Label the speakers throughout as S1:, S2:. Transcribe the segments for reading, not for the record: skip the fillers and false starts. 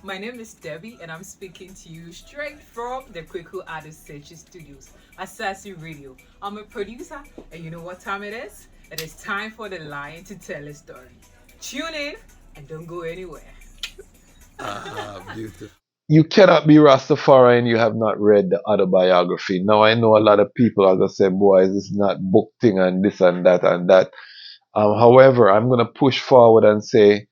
S1: My name is Debbie, and I'm speaking to you straight from the Quick Artist Search Studios at Selassie Radio. I'm a producer, and you know what time it is? It is time for the lion to tell a story. Tune in and don't go anywhere.
S2: Beautiful.
S3: You cannot be Rastafari and you have not read the autobiography. Now I know a lot of people are gonna say, "Boy, this is not book thing and this and that and that." However, I'm gonna push forward and say,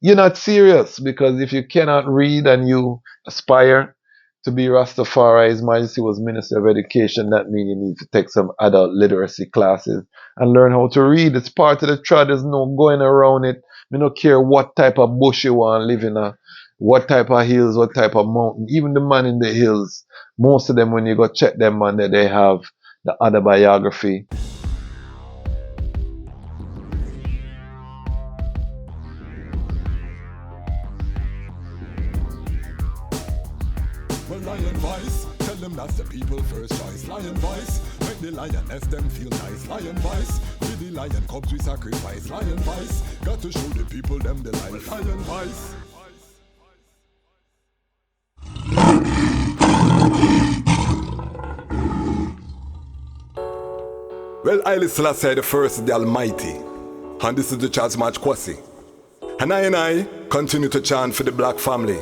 S3: you're not serious because if you cannot read and you aspire to be Rastafari, His Majesty was Minister of Education. That means you need to take some adult literacy classes and learn how to read. It's part of the trad. There's no going around it. We don't care what type of bush you want to live in, what type of hills, what type of mountain. Even the man in the hills, most of them, when you go check them, man, they have the autobiography.
S2: Well, lion voice, tell them that's the people first choice. Lion voice, make the lioness them feel nice. Lion voice, with the lion cubs we sacrifice. Lion voice, got to show the people them the life. Lion voice. Well, Haile Selassie the first, the Almighty, and this is the Dejazmatch Kwasi. And I continue to chant for the black family.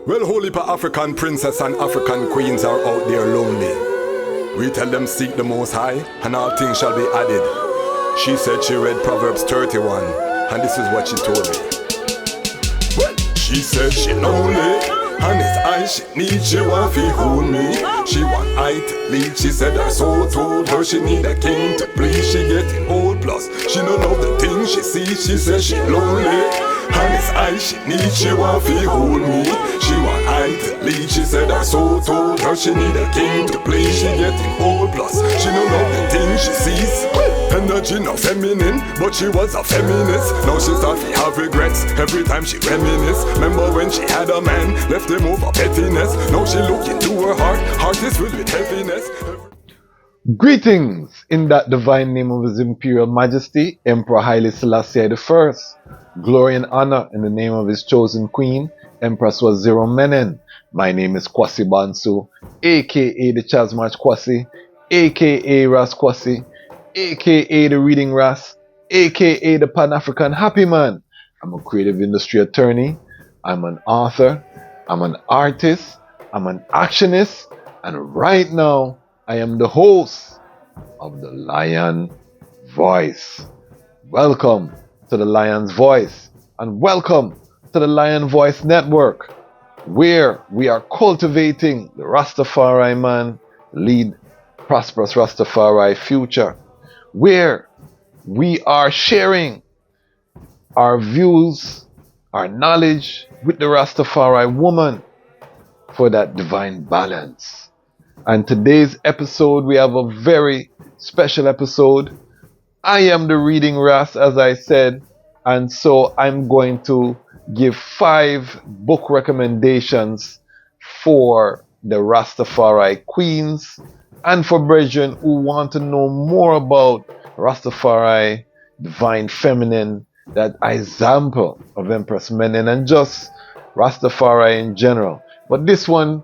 S2: Well, whole heap of African princess and African queens are out there lonely. We tell them seek the Most High, and all things shall be added. She said she read Proverbs 31, and this is what she told me. Well, she said she lonely. And it's I she need, she want fi hold me. She want I to lead, she said her soul told her she need a king to please. She getting old, plus she don't know the things she sees. She said she lonely, and it's I she need, she want fi hold me. She want I to lead, she said her soul told her she need a king to please. She getting old, plus she don't know the things she sees. Energy not feminine, but she was a feminist. Now she start to have regrets every time she reminisce. Remember when she had a man, left him over pettiness. Now she look into her heart is filled with heaviness.
S3: Greetings in that divine name of His Imperial Majesty, Emperor Haile Selassie I. Glory and honor in the name of his chosen queen, Empress Menen. My name is Kwasi Bansu, aka the Dejazmatch Kwasi, aka Ras Kwasi, aka the Reading Ras, aka the Panafrican Happy Man. I'm a creative industry attorney, I'm an author, I'm an artist, I'm an actionist, and right now I am the host of the Lion Voice. Welcome to the Lion's Voice, and welcome to the Lion Voice Network, where we are cultivating the Rastafari man, lead prosperous Rastafari future, where we are sharing our views, our knowledge with the Rastafari woman for that divine balance. And today's episode, we have a very special episode. I am the Reading Ras, as I said, and so I'm going to give 5 book recommendations for the Rastafari queens and for brethren who want to know more about Rastafari, divine feminine, that example of Empress Menen, and just Rastafari in general. But this one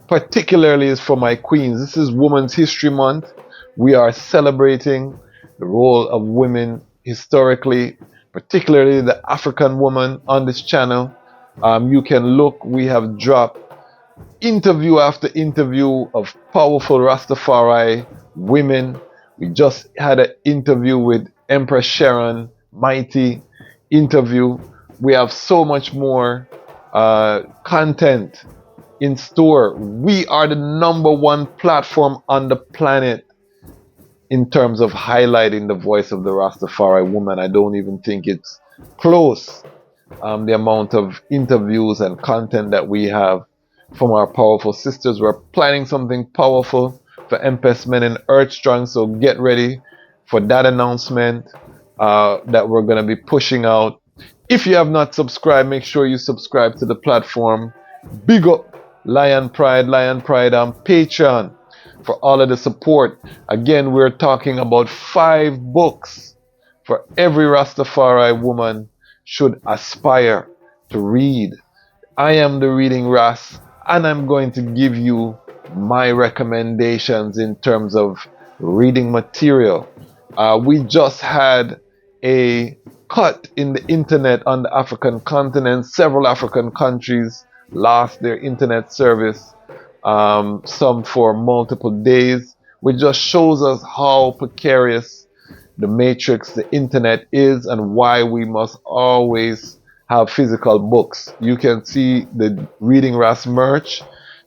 S3: particularly is for my queens. This is Women's History Month. We are celebrating the role of women historically, particularly the African woman on this channel. You can look, we have dropped interview after interview of powerful Rastafari women. We just had an interview with Empress Sharon, mighty interview. We have so much more content in store. We are the #1 platform on the planet in terms of highlighting the voice of the Rastafari woman. I don't even think it's close, the amount of interviews and content that we have from our powerful sisters. We're planning something powerful for Empress Menen Earthstrong, so get ready for that announcement that we're going to be pushing out. If you have not subscribed, make sure you subscribe to the platform. Big up Lion Pride on Patreon for all of the support. Again, we're talking about 5 books for every Rastafari woman should aspire to read. I am the Reading Ras, and I'm going to give you my recommendations in terms of reading material. We just had a cut in the internet on the African continent. Several African countries lost their internet service, some for multiple days, which just shows us how precarious the matrix, the internet is, and why we must always have physical books. You can see the Reading Ras merch.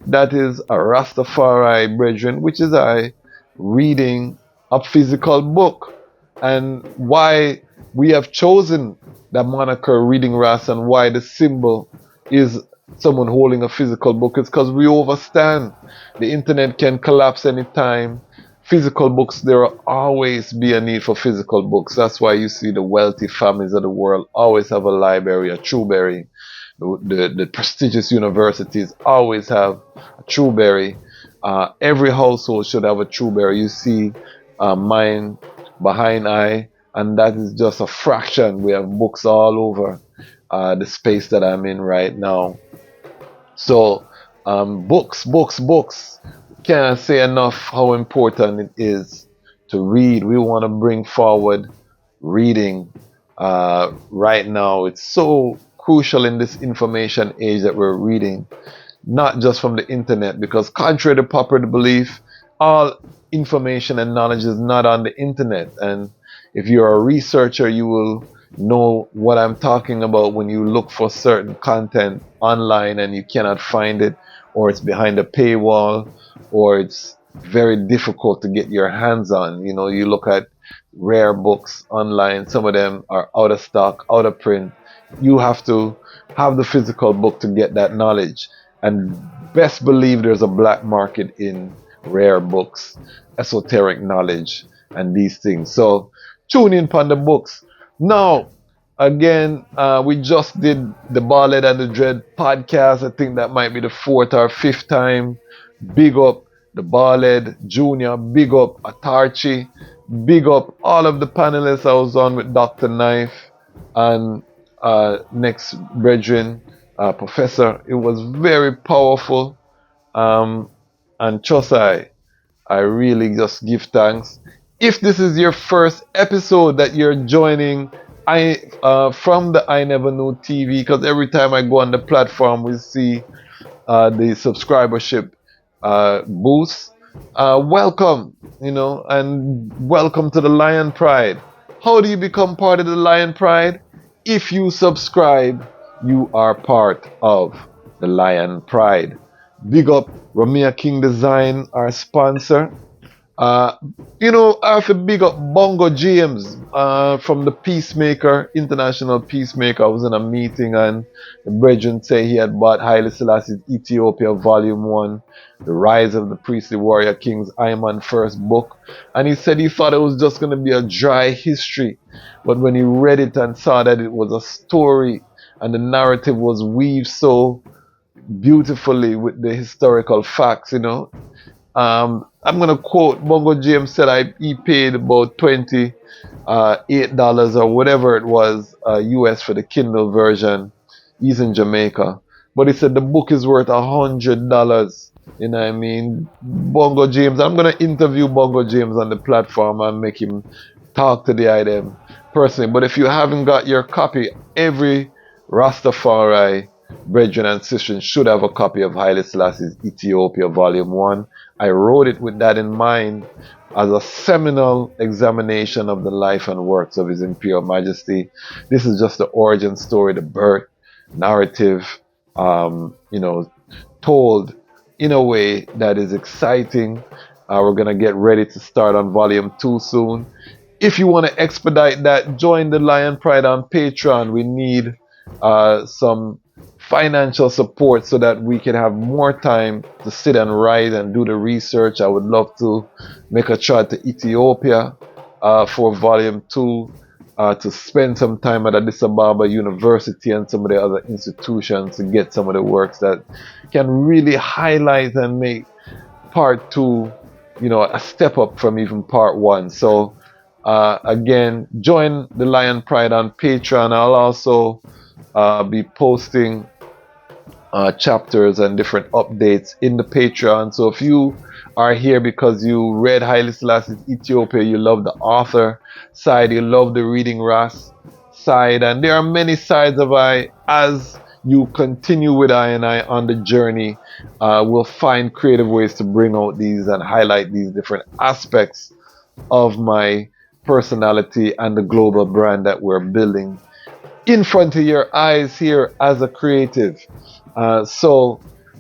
S3: That is a Rastafari brethren, which is I reading a physical book. And why we have chosen the moniker Reading Ras and why the symbol is someone holding a physical book is because we understand the internet can collapse anytime. Physical books, there will always be a need for physical books. That's why you see the wealthy families of the world always have a library, a Trueberry. The prestigious universities always have a Trueberry. Every household should have a Trueberry. You see mine behind I, and that is just a fraction. We have books all over the space that I'm in right now. So, books. Can't say enough how important it is to read. We want to bring forward reading right now. It's so crucial in this information age that we're reading, not just from the internet, because contrary to popular belief, all information and knowledge is not on the internet. And if you're a researcher, you will know what I'm talking about when you look for certain content online and you cannot find it, or it's behind a paywall, or it's very difficult to get your hands on. You know, you look at rare books online, some of them are out of stock, out of print. You have to have the physical book to get that knowledge. And best believe there's a black market in rare books, esoteric knowledge, and these things. So tune in on the books. Now, again, we just did the Ballad and the Dread podcast. I think that might be the 4th or 5th time. Big up the Ballad Junior, big up Atarchi, big up all of the panelists I was on with Dr. Knife and next brethren, Professor. It was very powerful. And trust I really just give thanks. If this is your first episode that you're joining from the I Never Knew TV, because every time I go on the platform, we see the subscribership boost. Welcome, and welcome to the Lion Pride. How do you become part of the Lion Pride? If you subscribe, you are part of the Lion Pride. Big up Ramia King Design, our sponsor. I have to big up Bongo James from the Peacemaker, International Peacemaker. I was in a meeting and the brethren say he had bought Haile Selassie's Ethiopia Volume 1, The Rise of the Priestly Warrior Kings, H.I.M first book. And he said he thought it was just going to be a dry history. But when he read it and saw that it was a story and the narrative was weaved so beautifully with the historical facts, I'm going to quote Bongo James said he paid about $28 or whatever it was US for the Kindle version. He's in Jamaica. But he said the book is worth $100. You know what I mean? Bongo James, I'm going to interview Bongo James on the platform and make him talk to the item personally. But if you haven't got your copy, every Rastafari brethren and sisters should have a copy of Haile Selassie's Ethiopia Volume 1. I wrote it with that in mind as a seminal examination of the life and works of His Imperial Majesty. This is just the origin story, the birth narrative, told in a way that is exciting. We're going to get ready to start on Volume 2 soon. If you want to expedite that, join the Lion Pride on Patreon. We need some financial support so that we can have more time to sit and write and do the research. I would love to make a trip to Ethiopia for Volume 2, to spend some time at Addis Ababa University and some of the other institutions to get some of the works that can really highlight and make Part 2, a step up from even Part 1. So again, join the Lion Pride on Patreon. I'll also be posting chapters and different updates in the Patreon. So if you are here because you read Haile Selassie's Ethiopia, you love the author side, you love the Reading Ras side, and there are many sides of I. As you continue with I and I on the journey, we'll find creative ways to bring out these and highlight these different aspects of my personality and the global brand that we're building in front of your eyes here as a creative. So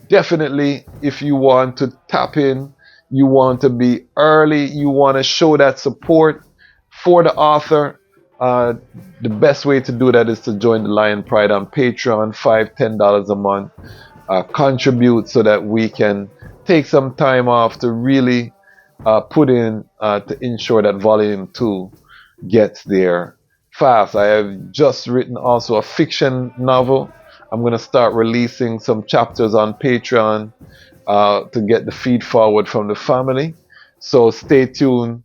S3: definitely, if you want to tap in, you want to be early, you want to show that support for the author, the best way to do that is to join the Lion Pride on Patreon, $5-10 a month. Contribute so that we can take some time off to really put in to ensure that volume 2 gets there fast. I have just written also a fiction novel. I'm going to start releasing some chapters on Patreon to get the feed forward from the family. So stay tuned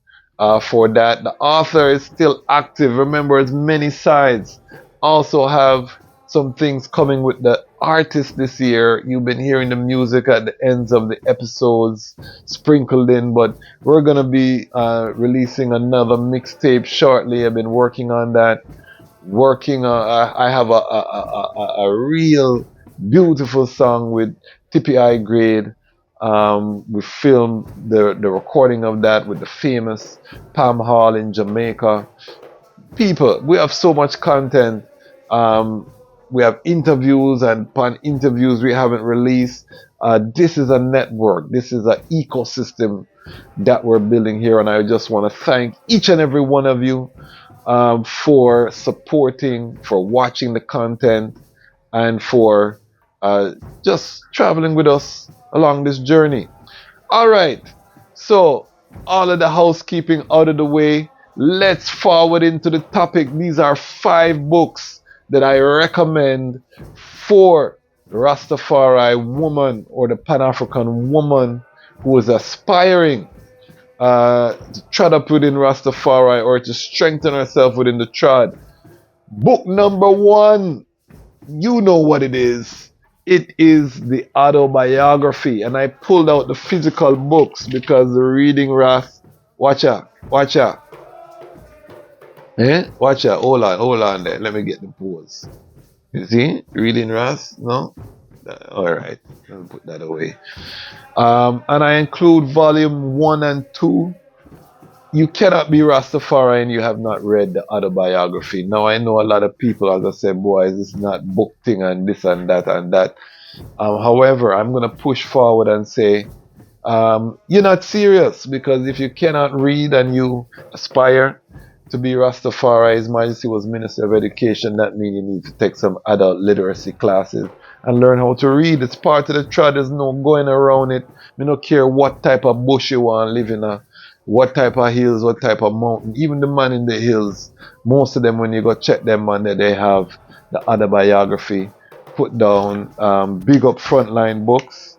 S3: for that. The author is still active. Remember, it's many sides. Also have some things coming with the artist this year. You've been hearing the music at the ends of the episodes sprinkled in, but we're going to be releasing another mixtape shortly. I've been working on that. I have a real beautiful song with Tippy I Grade. We filmed the recording of that with the famous Palm Hall in Jamaica. People, we have so much content. We have interviews and upon interviews we haven't released. This is a network. This is an ecosystem that we're building here, and I just want to thank each and every one of you for supporting, for watching the content, and for just traveling with us along this journey. All right, so all of the housekeeping out of the way, let's forward into the topic. These are 5 books that I recommend for the Rastafari woman or the Pan-African woman who is aspiring to trod up within Rastafari or to strengthen herself within the trod. Book number 1, you know what it is. It is the Autobiography, and I pulled out the physical books because the Reading Ras. Watch out. Watch out, hold on there. Let me get the pause. You see? Reading Ras? No? Alright, let me put that away. And I include volume 1 and 2. You cannot be Rastafari and you have not read the Autobiography. Now I know a lot of people are going to say, boy, this is not book thing and this and that and that. However, I'm going to push forward and say, you're not serious, because if you cannot read and you aspire to be Rastafari, His Majesty was Minister of Education, that means you need to take some adult literacy classes and learn how to read. It's part of the trad. There's no going around it. We don't care what type of bush you want to live in, what type of hills, what type of mountain. Even the man in the hills, most of them, when you go check them on there, they have the Autobiography put down. Big up Frontline Books.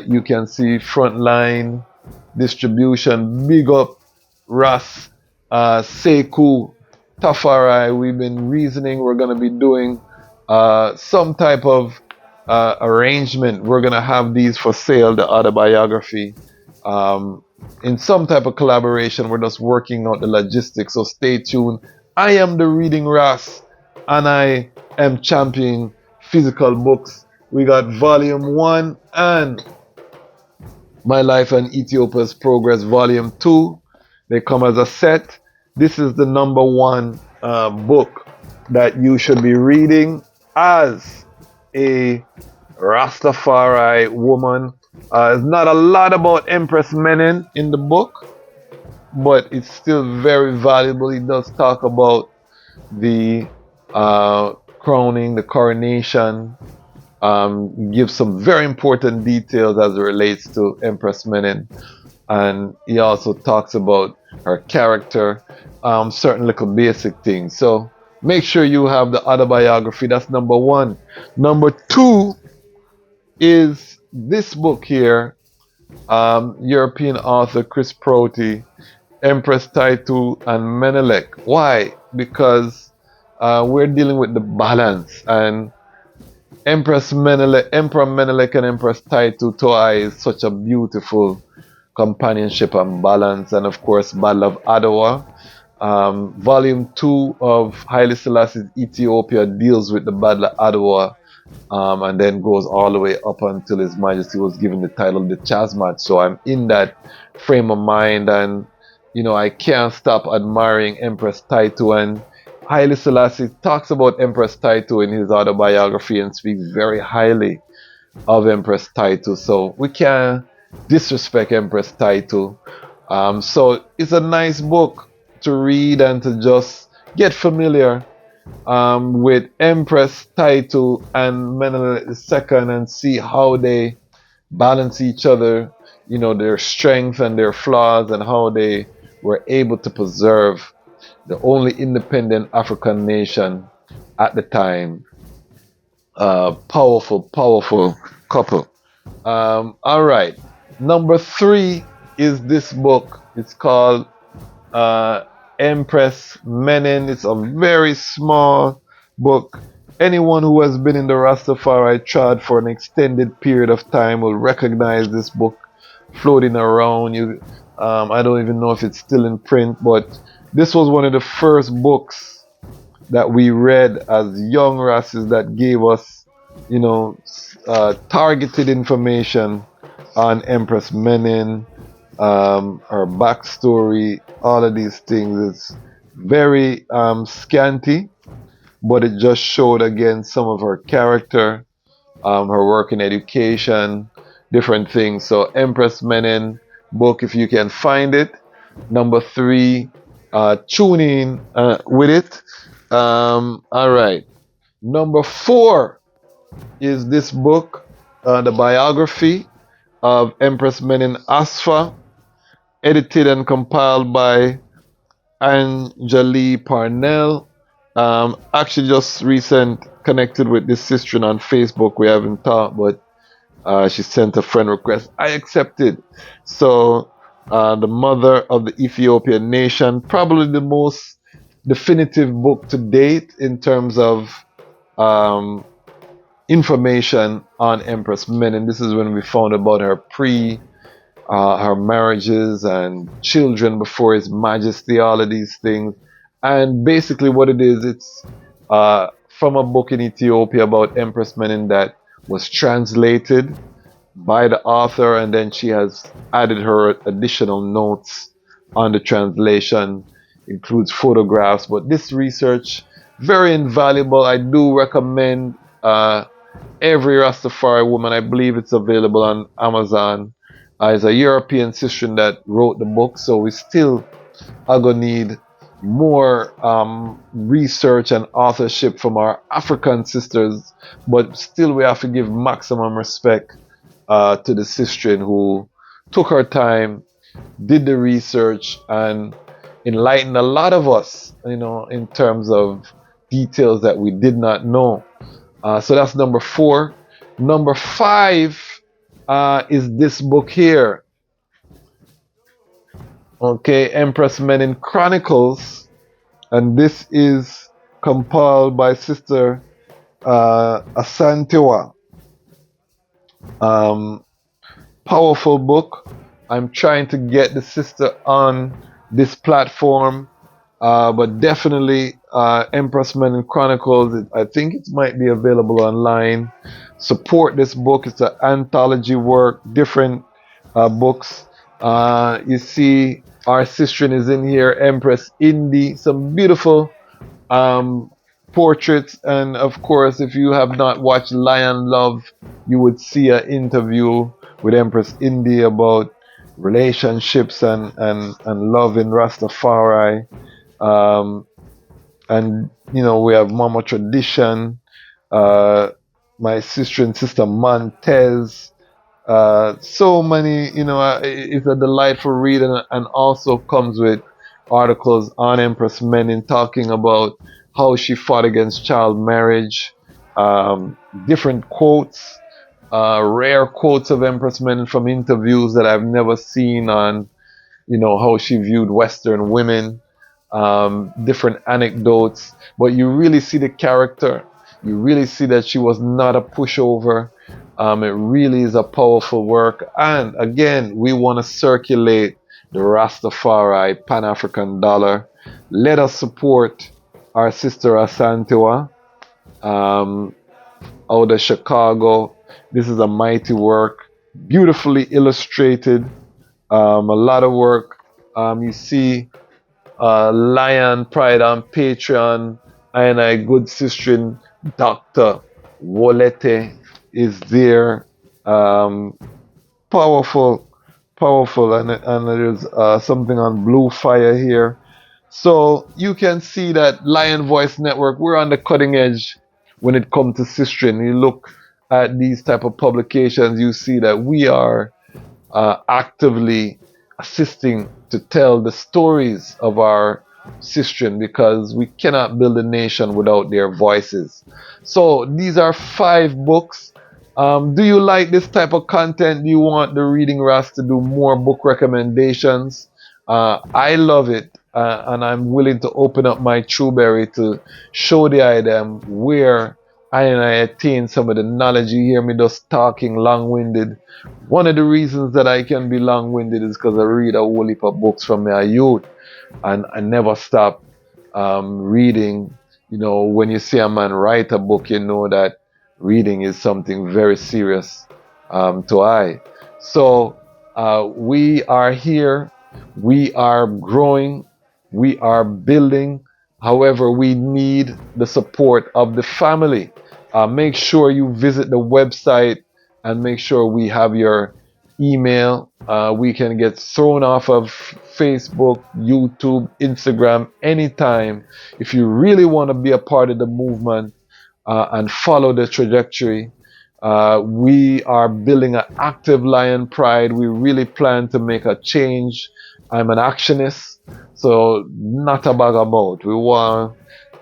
S3: You can see Frontline Distribution. Big up Ras Sekou Tafari. We've been reasoning we're going to be doing some type of arrangement. We're going to have these for sale, the Autobiography, in some type of collaboration. We're just working out the logistics, so stay tuned. I am the Reading Ras, and I am championing physical books. We got volume 1 and My Life and Ethiopia's Progress volume 2. They come as a set. This is the number 1 book that you should be reading as a Rastafari woman. There's not a lot about Empress Menen in the book, but it's still very valuable. It does talk about the crowning, the coronation, gives some very important details as it relates to Empress Menen. And he also talks about her character, certain little basic things. So make sure you have the Autobiography. That's number 1. Number 2 is this book here, European author Chris Prouty, Empress Taitu and Menelik. Why? Because we're dealing with the balance, and Emperor Menelik and Empress Taitu Toa is such a beautiful companionship and balance, and of course, Battle of Adwa. Volume 2 of Haile Selassie's Ethiopia deals with the Battle of Adwa, and then goes all the way up until His Majesty was given the title Dejazmatch. So I'm in that frame of mind, and I can't stop admiring Empress Taitu. And Haile Selassie talks about Empress Taitu in his autobiography and speaks very highly of Empress Taitu. So we can't disrespect Empress Taitu. So it's a nice book to read and to just get familiar with Empress Taitu and Menelik II and see how they balance each other, their strengths and their flaws, and how they were able to preserve the only independent African nation at the time. Powerful couple. All right. Number 3 is this book. It's called Empress Menen. It's a very small book. Anyone who has been in the Rastafari tribe for an extended period of time will recognize this book floating around. I don't even know if it's still in print, but this was one of the first books that we read as young Rastas that gave us, targeted information on Empress Menen, her backstory, all of these things. It's very scanty, but it just showed again some of her character, her work in education, different things. So Empress Menen book, if you can find it. Number 3, tune in with it. All right. Number 4 is this book, the biography of Empress Menen Asfa, edited and compiled by Anjali Parnell. Actually just connected with this sister on Facebook. We haven't talked, but she sent a friend request. I accepted. So the mother of the Ethiopian nation, probably the most definitive book to date in terms of information on Empress Menen. This is when we found about her her marriages and children before His Majesty, all of these things. And basically what it is, it's from a book in Ethiopia about Empress Menen that was translated by the author, and then she has added her additional notes on the translation, includes photographs. But this research, very invaluable. I do recommend every Rastafari woman. I believe it's available on Amazon. It's a European sister that wrote the book, so we still are going to need more research and authorship from our African sisters, but still we have to give maximum respect to the sister who took her time, did the research, and enlightened a lot of us, in terms of details that we did not know. So that's number 4. Number 5 is this book here. Okay, Empress Menen Chronicles, and this is compiled by Sister Asantewa. Powerful book. I'm trying to get the sister on this platform, but definitely Empress Menen Chronicles, I think it might be available online. Support this book. It's an anthology work, different books. You see our sister is in here, Empress Indy, some beautiful portraits, and of course if you have not watched Lion Love, you would see an interview with Empress Indy about relationships and love in Rastafari. And we have Mama Tradition, my sister and sister Montez, so many. It's a delightful read, and also comes with articles on Empress Menen talking about how she fought against child marriage, different quotes, rare quotes of Empress Menen from interviews that I've never seen on, how she viewed Western women, different anecdotes, but you really see the character. You really see that she was not a pushover. It really is a powerful work. And again, we want to circulate the Rastafari Pan-African dollar. Let us support our sister Asantewa out of Chicago. This is a mighty work, beautifully illustrated. A lot of work. You see Lion Pride on Patreon, and a good sister Dr. Wolete is there. Powerful, powerful, and there's something on Blue Fire here. So you can see that Lion Voice Network, we're on the cutting edge when it comes to sistering. You look at these type of publications, you see that we are actively assisting to tell the stories of our sistren, because we cannot build a nation without their voices. So these are 5 books. Do you like this type of content? Do you want the Reading Ras to do more book recommendations? I love it, and I'm willing to open up my Trueberry to show the item where I attain some of the knowledge. You hear me just talking long-winded. One of the reasons that I can be long-winded is because I read a whole heap of books from my youth, and I never stop reading. You know, when you see a man write a book, you know that reading is something very serious to I. So we are here, we are growing, we are building. However, we need the support of the family. Make sure you visit the website and make sure we have your email. We can get thrown off of Facebook, YouTube, Instagram anytime. If you really want to be a part of the movement and follow the trajectory, we are building an active Lion Pride. We really plan to make a change. I'm an actionist, so not a bag about. We want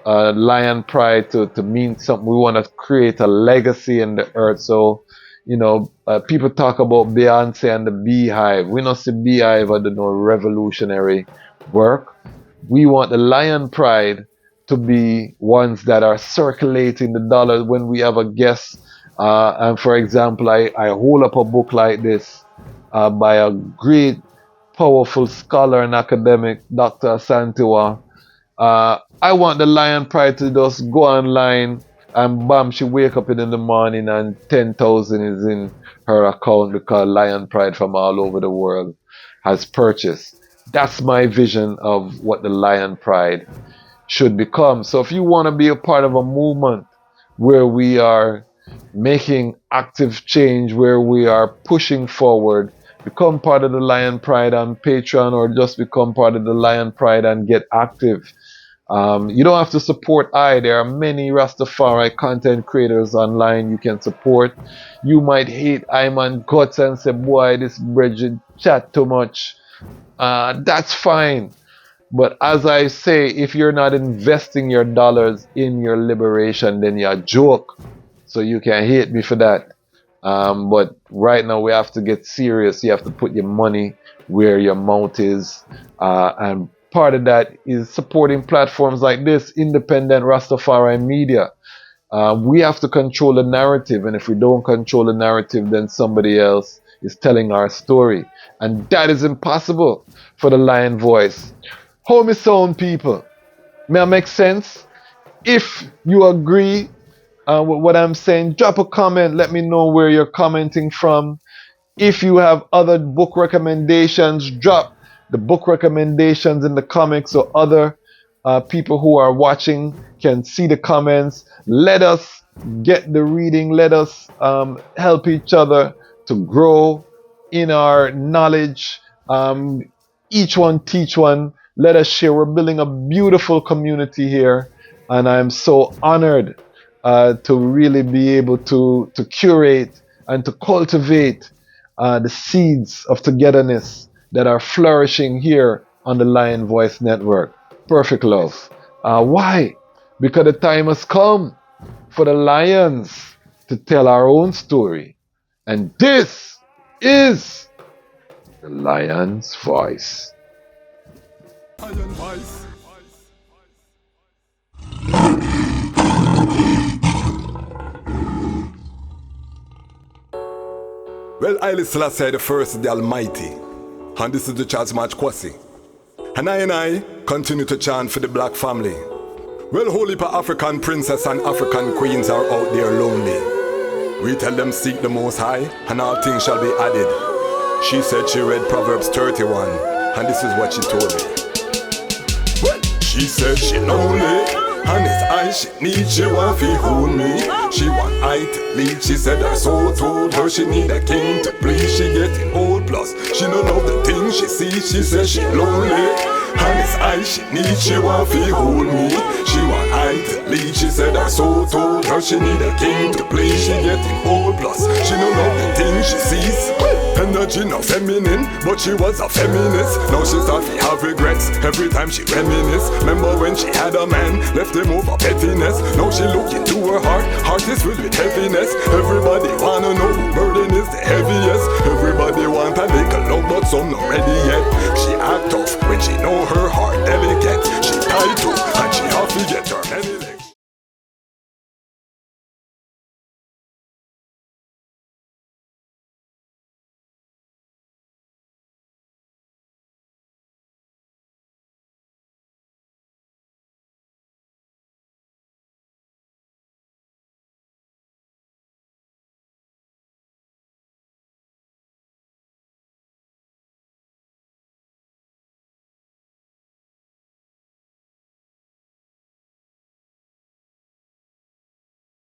S3: Lion Pride to mean something. We want to create a legacy in the earth. So, you know, people talk about Beyonce and the Beehive. We don't see Beehive as no revolutionary work. We want the Lion Pride to be ones that are circulating the dollar when we have a guest. And for example, I hold up a book like this by a great, powerful scholar and academic, Dr. Asantewa. I want the Lion Pride to just go online and bam, she wake up in the morning and 10,000 is in her account because Lion Pride from all over the world has purchased. That's my vision of what the Lion Pride should become. So if you want to be a part of a movement where we are making active change, where we are pushing forward, become part of the Lion Pride on Patreon, or just become part of the Lion Pride and get active. You don't have to support I. There are many Rastafari content creators online you can support. You might hate I'm on guts and say, boy, this Bridget chat too much. That's fine. But as I say, if you're not investing your dollars in your liberation, then you're a joke. So you can hate me for that. But right now we have to get serious. You have to put your money where your mouth is. And part of that is supporting platforms like this, independent Rastafari media. We have to control the narrative. And if we don't control the narrative, then somebody else is telling our story. And that is impossible for the Lion Voice. Homie sound people, may I make sense? If you agree with what I'm saying, drop a comment. Let me know where you're commenting from. If you have other book recommendations, drop the book recommendations in the comments so other people who are watching can see the comments. Let us get the reading. Let us help each other to grow in our knowledge. Each one teach one. Let us share. We're building a beautiful community here, and I'm so honored to really be able to curate and to cultivate the seeds of togetherness that are flourishing here on the Lion Voice Network. Perfect love. Why? Because the time has come for the lions to tell our own story. And this is the Lion's Voice.
S2: Lion voice. Well, Haile Selassie the first, the Almighty. And this is the Dejazmatch Kwasi. And I continue to chant for the black family. Well, whole heap of African princess and African queens are out there lonely. We tell them seek the Most High, and all things shall be added. She said she read Proverbs 31, and this is what she told me. Well, she said she lonely, and it's I she need, she want to hold me. She want I to lead, she said her soul told her she need a king to please. She getting old, plus she don't know the things she sees. She said she lonely, and it's I she need, she want to hold me. She want I to lead, she said her soul told her she need a king to please. She getting old, plus she don't know the things she sees. Energy not feminine, but she was a feminist. Now she start to have regrets every time she reminisce. Remember when she had a man, left him over pettiness. Now she look into her heart, heart is filled with heaviness. Everybody wanna know who burden is the heaviest. Everybody want a little love, but some not ready yet. She act tough when she know her heart delicate. She tied to, and she have to get